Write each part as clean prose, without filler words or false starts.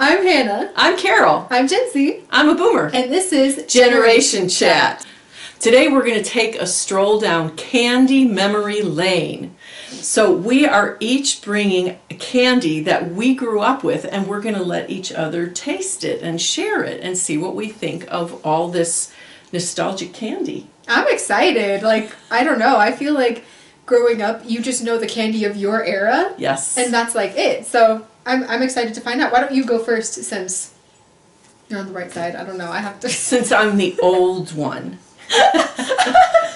I'm Hannah. I'm Carol. I'm Jency. I'm a boomer. And this is Generation Chat. Today we're going to take a stroll down candy memory lane. So we are each bringing a candy that we grew up with, and we're going to let each other taste it and share it and see what we think of all this nostalgic candy. I'm excited. I don't know. I feel like growing up, you just know the candy of your era. Yes. And that's like it. So I'm excited to find out. Why don't you go first since you're on the right side? I don't know. I have to. Since I'm the old one.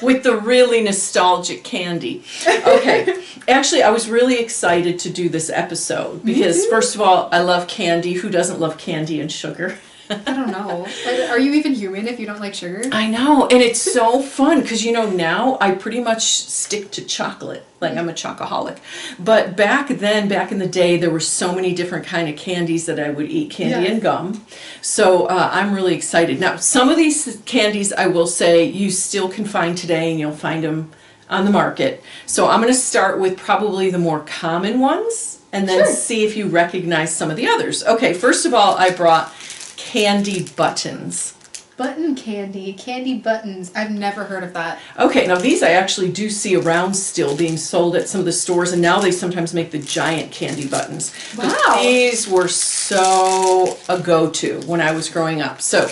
With the really nostalgic candy. Okay. Actually, I was really excited to do this episode because, first of all, I love candy. Who doesn't love candy and sugar? I don't know. Are you even human if you don't like sugar? I know, and it's so fun because, now I pretty much stick to chocolate. Like, I'm a chocoholic. But back then, back in the day, there were so many different kind of candies that I would eat, candy and gum. So I'm really excited. Now, some of these candies, I will say, you still can find today, and you'll find them on the market. So I'm going to start with probably the more common ones, and then see if you recognize some of the others. Okay, first of all, I brought candy buttons. Button candy buttons. I've never heard of that. Okay, now these I actually do see around still being sold at some of the stores, and now they sometimes make the giant candy buttons. Wow. But these were so a go-to when I was growing up. So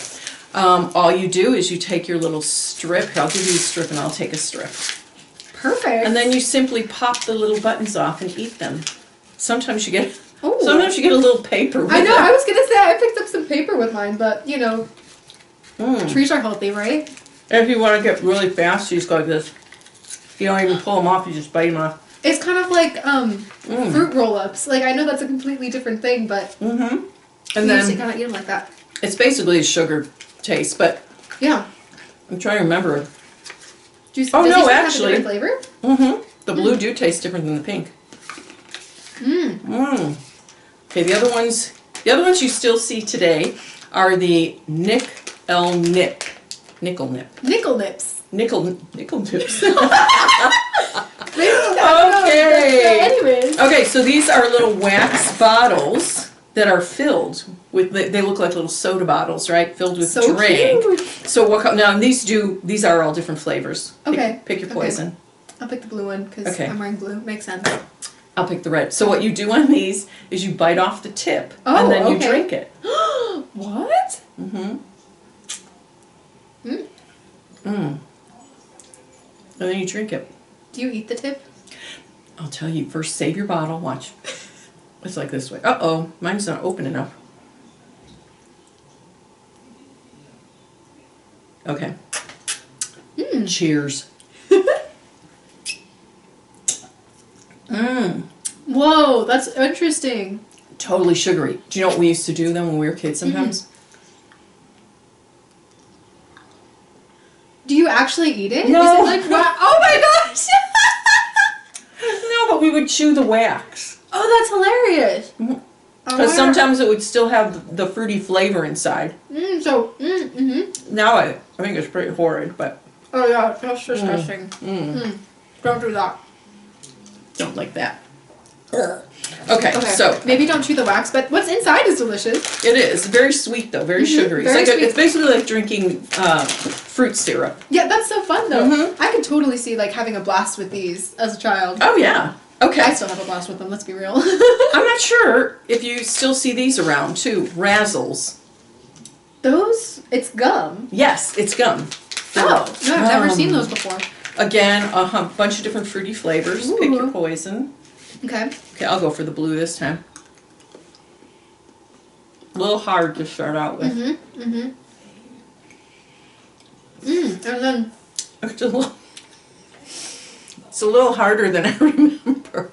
all you do is you take your little strip. Here, I'll give you a strip and I'll take a strip. Perfect. And then you simply pop the little buttons off and eat them. Sometimes you get a little paper with I know, it. I was going to say I picked up some paper with mine, but trees are healthy, right? If you want to get really fast, you just go like this. You don't even pull them off, you just bite them off. It's kind of like fruit roll-ups. Like, I know that's a completely different thing, but And you then usually kind of eat them like that. it's basically a sugar taste, but Yeah. I'm trying to remember. Does each no, one have a actually. different flavor? The blue do taste different than the pink. Okay, the other ones you still see today are the Nickel Nips. Nickel nips. Nickel Nips. Okay. Anyways. Okay, so these are little wax bottles that are filled with, they look like little soda bottles, right? Filled with drink. Cute. So now these are all different flavors. Okay. Pick your poison. I'll pick the blue one because I'm wearing blue. Makes sense. I'll pick the red. So what you do on these is you bite off the tip and then you drink it. What? And then you drink it. Do you eat the tip? I'll tell you, first save your bottle. Watch. It's like this way. Uh-oh, mine's not open enough. Okay. Cheers. Whoa, that's interesting. Totally sugary. Do you know what we used to do then when we were kids sometimes? Do you actually eat it? No. Is it like oh my gosh! No, but we would chew the wax. Oh, that's hilarious. Because sometimes it would still have the fruity flavor inside. Now I think it's pretty horrid, but... Oh yeah, that's disgusting. Don't do that. Don't like that. Okay, so... Maybe don't chew the wax, but what's inside is delicious. It is. Very sweet, though. Very sugary. Very sweet. It's basically like drinking fruit syrup. Yeah, that's so fun, though. I could totally see, having a blast with these as a child. Oh, yeah. Okay. I still have a blast with them, let's be real. I'm not sure if you still see these around, too. Razzles. Those? It's gum. Yes, it's gum. Oh, no, I've never seen those before. Again, a bunch of different fruity flavors. Pick your poison. Okay. Okay, I'll go for the blue this time. A little hard to start out with. And then... It's a little harder than I remember.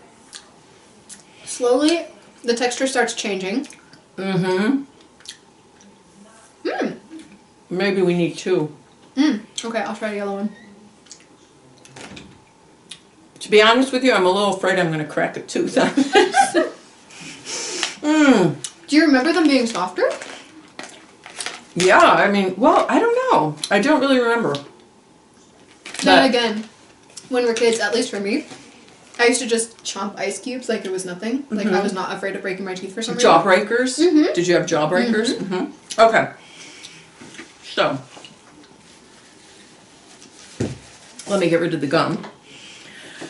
Slowly, the texture starts changing. Maybe we need two. Okay, I'll try the yellow one. To be honest with you, I'm a little afraid I'm going to crack a tooth on this. Do you remember them being softer? Yeah, I mean, well, I don't know. I don't really remember. Then again, when we're kids, at least for me, I used to just chomp ice cubes like it was nothing. Like I was not afraid of breaking my teeth for some reason. Jawbreakers? Did you have jawbreakers? Okay. So, let me get rid of the gum.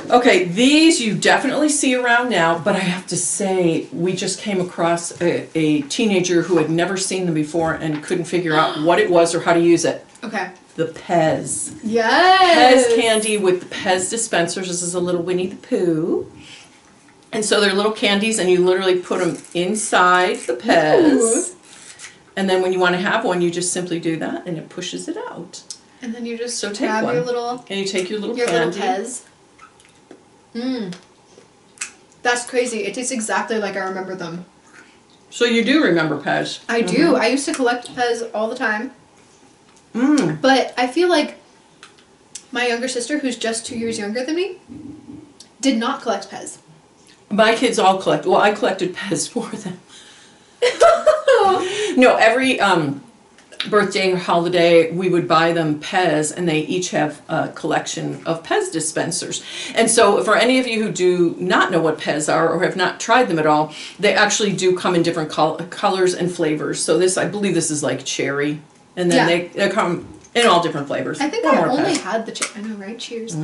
Okay, these you definitely see around now, but I have to say, we just came across a teenager who had never seen them before and couldn't figure out what it was or how to use it. Okay. The Pez. Yes! Pez candy with the Pez dispensers. This is a little Winnie the Pooh. And so they're little candies, and you literally put them inside the Pez. Ooh. And then when you want to have one, you just simply do that, and it pushes it out. And then you just So take grab one. your little... And you take your little Your candy. little Pez. That's crazy. It tastes exactly like I remember them. So you do remember Pez. I do. I used to collect Pez all the time. But I feel like my younger sister, who's just 2 years younger than me, did not collect Pez. My kids all collect. Well, I collected Pez for them. No, every birthday or holiday, we would buy them Pez, and they each have a collection of Pez dispensers. And so for any of you who do not know what Pez are or have not tried them at all, they actually do come in different colors and flavors. So this, I believe this is like cherry. And then they come in all different flavors. I think I only had the I know, right? Cheers.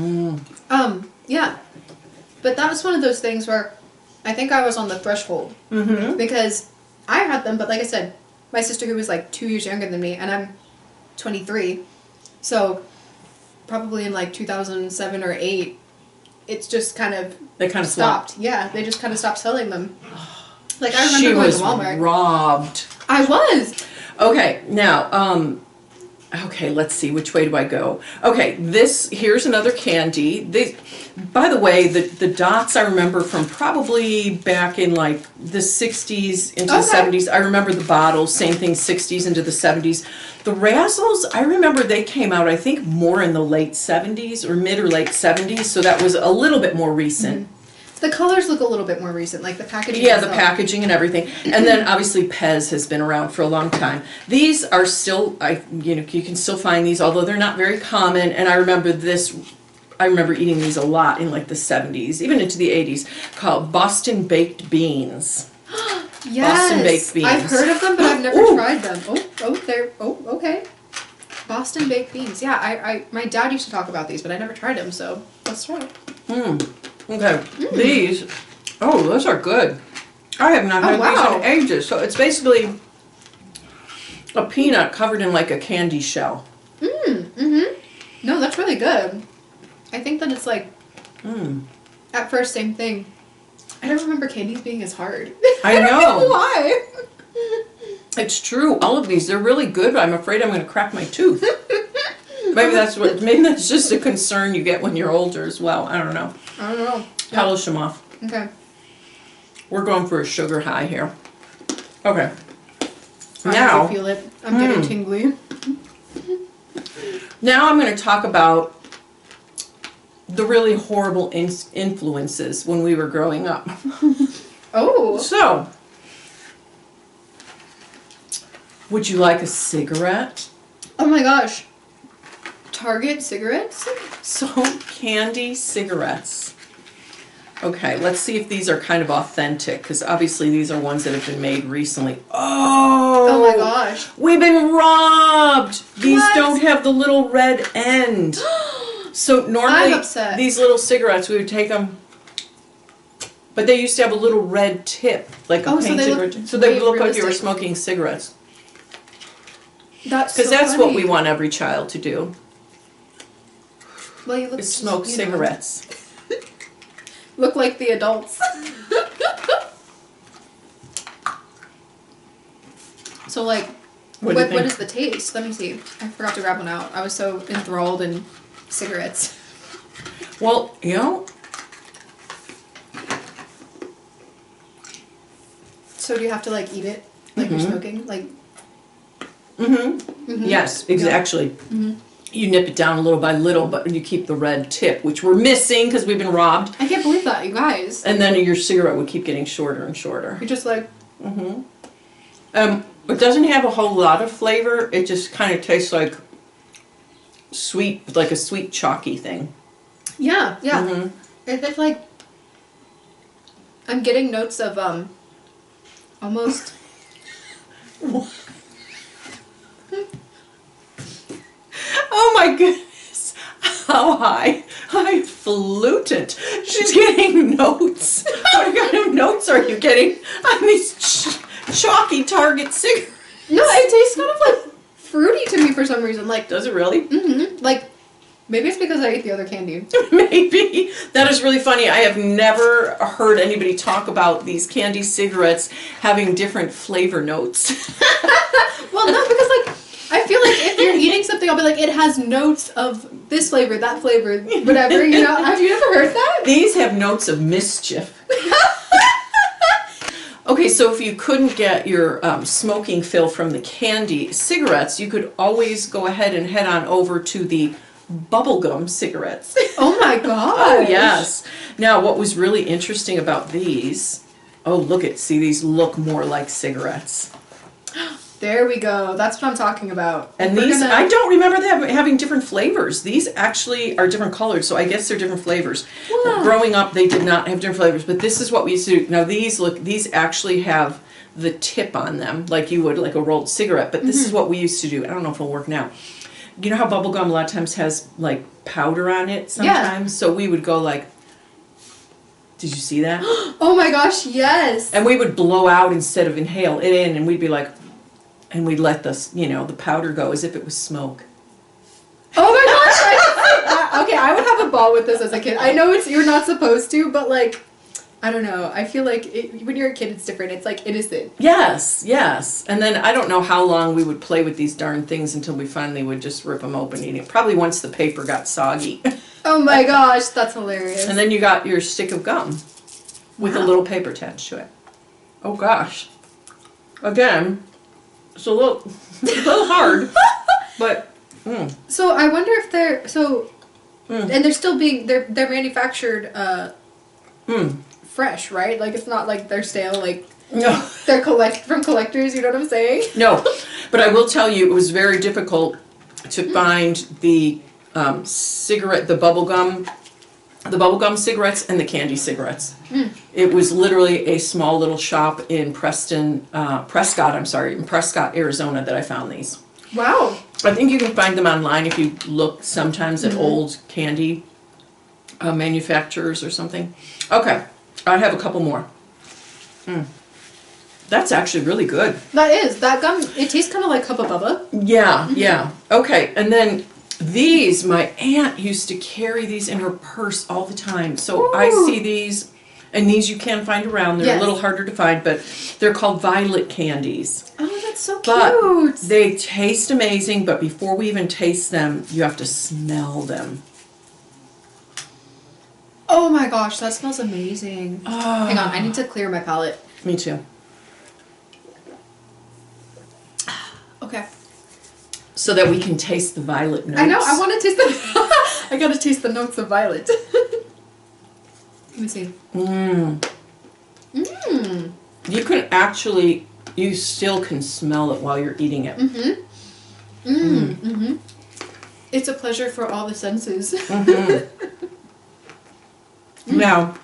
Yeah. But that was one of those things where I think I was on the threshold. Because I had them, but like I said, my sister who was like 2 years younger than me, and I'm 23, so probably in like 2007 or 8, it's just kind of stopped. Yeah, they just kind of stopped selling them. Like I remember going to Walmart. She was robbed. I was. Okay, now, okay, let's see, which way do I go? Okay, here's another candy. By the way, the dots I remember from probably back in like the 60s into the 70s. I remember the bottles, same thing, 60s into the 70s. The Razzles, I remember they came out, I think, more in the late 70s or mid or late 70s, so that was a little bit more recent. The colors look a little bit more recent, like the packaging. Yeah, the packaging and everything. And then obviously Pez has been around for a long time. These are still, you can still find these, although they're not very common. And I remember eating these a lot in like the 70s, even into the 80s, called Boston Baked Beans. Yes, Boston Baked Beans. I've heard of them, but I've never tried them. Okay. Boston Baked Beans. Yeah, my dad used to talk about these, but I never tried them, so let's try it. Okay, these, those are good. I have not had these in ages. So it's basically a peanut covered in like a candy shell. No, that's really good. I think that it's like, at first, same thing. I don't remember candies being as hard. I know. I don't know why. It's true. All of these, they're really good, but I'm afraid I'm going to crack my tooth. Maybe that's just a concern you get when you're older as well. I don't know. Polish them off. Okay. We're going for a sugar high here. Okay. I feel it. I'm getting tingly. Now I'm going to talk about the really horrible influences when we were growing up. So, would you like a cigarette? Oh my gosh. Target cigarettes? So, candy cigarettes. Okay, let's see if these are kind of authentic, because obviously these are ones that have been made recently. Oh my gosh. We've been robbed! These don't have the little red end. So normally, these little cigarettes, we would take them, but they used to have a little red tip, like a painted, so they would look like you were smoking cigarettes. That's because that's what we want every child to do. Well, you look is smoke cigarettes. Look like the adults. So like, what is the taste? Let me see. I forgot to grab one out. I was so enthralled in cigarettes. Well, you know. So do you have to like eat it like you're smoking? Like. Yes, exactly. You nip it down little by little, but you keep the red tip, which we're missing because we've been robbed. I can't believe that, you guys. And then your cigarette would keep getting shorter and shorter. You're just like. It doesn't have a whole lot of flavor. It just kind of tastes like sweet, like a sweet chalky thing. Yeah, yeah. It's like I'm getting notes of almost. Oh my goodness. How highfalutin. She's getting notes. What kind of notes are you getting on these chalky Target cigarettes? No, it tastes kind of like fruity to me for some reason. Like, Does it really? like maybe it's because I ate the other candy. Maybe. That is really funny. I have never heard anybody talk about these candy cigarettes having different flavor notes. Well, no, because like I feel like if you're eating something, I'll be like, it has notes of this flavor, that flavor, whatever. You know? Have you ever heard that? These have notes of mischief. Okay, so if you couldn't get your smoking fill from the candy cigarettes, you could always go ahead and head on over to the bubblegum cigarettes. Oh my god! Oh yes. Now, what was really interesting about these? Oh, see, these look more like cigarettes. There we go. That's what I'm talking about. And these, I don't remember them having different flavors. These actually are different colors, so I guess they're different flavors. Wow. Growing up, they did not have different flavors, but this is what we used to do. Now these actually have the tip on them, like you would like a rolled cigarette, but this is what we used to do. I don't know if it'll work now. You know how bubblegum a lot of times has like powder on it sometimes? Yeah. So we would go like, did you see that? Oh my gosh, yes. And we would blow out instead of inhale it in, and we'd be like, and we'd let the powder go as if it was smoke. Oh my gosh! Okay, I would have a ball with this as a kid. I know you're not supposed to, but like, I don't know. I feel like when you're a kid, it's different. It's like innocent. Yes, yes. And then I don't know how long we would play with these darn things until we finally would just rip them open and eat it. Probably once the paper got soggy. Oh my gosh, that's hilarious. And then you got your stick of gum with a little paper attached to it. Oh gosh. Again, it's a little hard, but. So I wonder if they're and they're still they're manufactured fresh, right? Like it's not like they're stale, like no, they're from collectors. You know what I'm saying? No, but I will tell you, it was very difficult to find the the bubblegum cigarettes and the candy cigarettes. It was literally a small little shop in Prescott, Arizona that I found these. Wow. I think you can find them online if you look sometimes at old candy manufacturers or something. Okay, I have a couple more. That's actually really good. That gum, it tastes kind of like Hubba Bubba. Yeah, yeah. Okay, and then these, my aunt used to carry these in her purse all the time. So I see these, and these you can find around. They're a little harder to find, but they're called violet candies. Oh, that's so cute. But they taste amazing, but before we even taste them, you have to smell them. Oh my gosh, that smells amazing. Oh. Hang on, I need to clear my palate. Me too. Okay. So that we can taste the violet notes. I know, I want to taste the... I gotta taste the notes of violet. Let me see. You can actually, you still can smell it while you're eating it. It's a pleasure for all the senses. Now,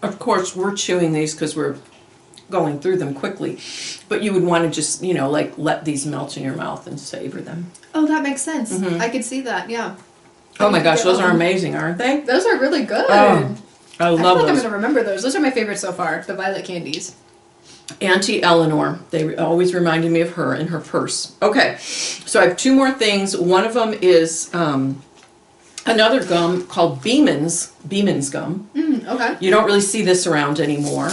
of course, we're chewing these because we're going through them quickly, but you would want to just, like let these melt in your mouth and savor them. Oh, that makes sense. I could see that, yeah. Oh my gosh, those are amazing, aren't they? Those are really good. Oh, I love feel like those. I'm going to remember those. Those are my favorites so far, the violet candies. Auntie Eleanor, they always reminded me of her in her purse. Okay, so I have two more things. One of them is another gum called Beeman's gum. Okay. You don't really see this around anymore.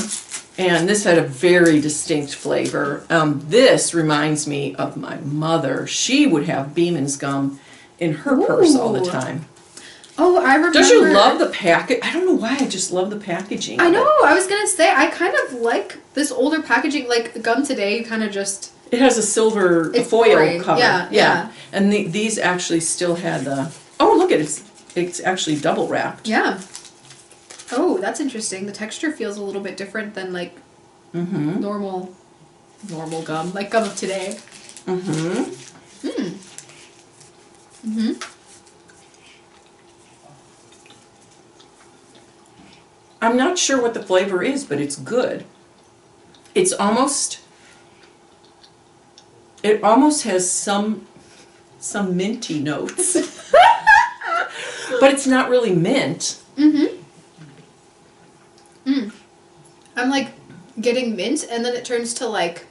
And this had a very distinct flavor. This reminds me of my mother. She would have Beeman's gum in her purse all the time. Oh, I remember. Don't you love the package? I don't know why, I just love the packaging. I know, I was going to say, I kind of like this older packaging, like gum today kind of just... It has a silver foil boring. cover. Yeah. And these actually still had the... Oh, look at it. It's actually double wrapped. Yeah. Oh, that's interesting. The texture feels a little bit different than like normal gum, like gum of today. I'm not sure what the flavor is, but it's good. It almost has some minty notes. But it's not really mint. Mm-hmm. I'm like getting mint, and then it turns to like.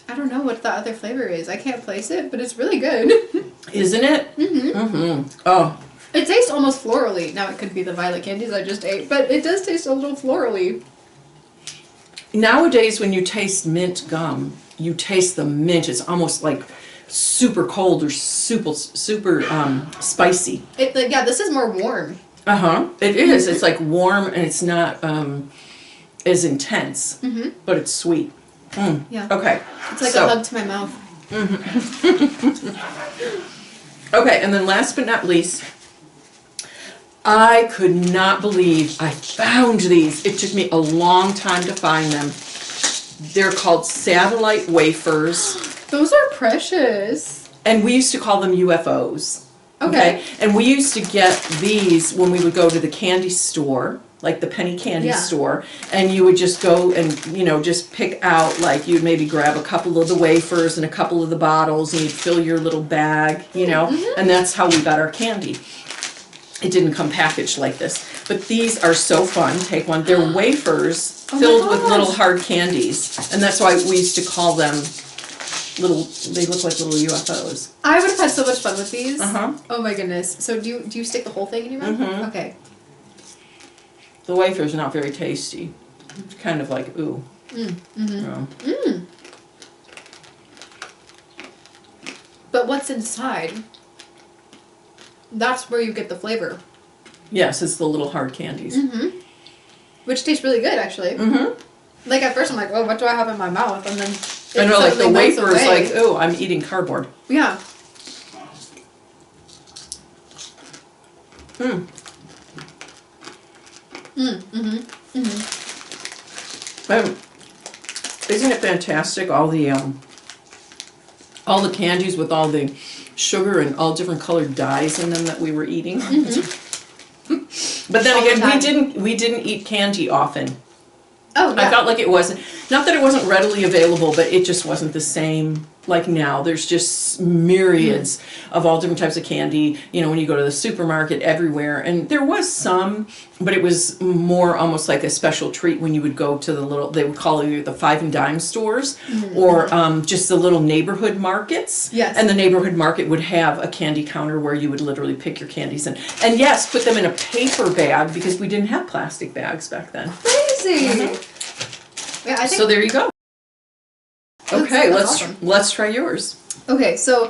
I don't know what the other flavor is. I can't place it, but it's really good. Isn't it? Mm-hmm. Mm-hmm. Oh. It tastes almost florally. Now it could be the violet candies I just ate, but it does taste a little florally. Nowadays, when you taste mint gum, you taste the mint. It's almost like super cold or super spicy. Yeah, this is more warm. It is. It's like warm, and it's not as intense, but it's sweet. Yeah. Okay. It's like a hug to my mouth. Okay, and then last but not least, I could not believe I found these. It took me a long time to find them. They're called satellite wafers. Those are precious. And we used to call them UFOs. Okay. And we used to get these when we would go to the candy store, like the penny candy store, and you would just go and, just pick out, like, you'd maybe grab a couple of the wafers and a couple of the bottles, and you'd fill your little bag, and that's how we got our candy. It didn't come packaged like this. But these are so fun. Take one. They're wafers filled with little hard candies, and that's why we used to call them they look like little UFOs. I would have had so much fun with these. Uh-huh. Oh my goodness. So do you stick the whole thing in your mouth? Mm-hmm. Okay. The wafer's not very tasty. It's kind of like, ooh. But what's inside? That's where you get the flavor. Yes, it's the little hard candies. Which tastes really good, actually. Like, at first I'm like, oh, what do I have in my mouth? And then I know, like the wafer is like, oh, I'm eating cardboard. Yeah. Isn't it fantastic? All the candies with all the sugar and all different colored dyes in them that we were eating. But then again, we didn't eat candy often. Oh, yeah. I felt like it wasn't, not that it wasn't readily available, but it just wasn't the same like now. There's just myriads of all different types of candy, when you go to the supermarket, everywhere. And there was some, but it was more almost like a special treat when you would go to the little, they would call it the 5 and dime stores, or just the little neighborhood markets. Yes. And the neighborhood market would have a candy counter where you would literally pick your candies in. And yes, put them in a paper bag, because we didn't have plastic bags back then. Crazy. Yeah, I think so there you go. Okay, that's awesome. let's try yours. Okay, so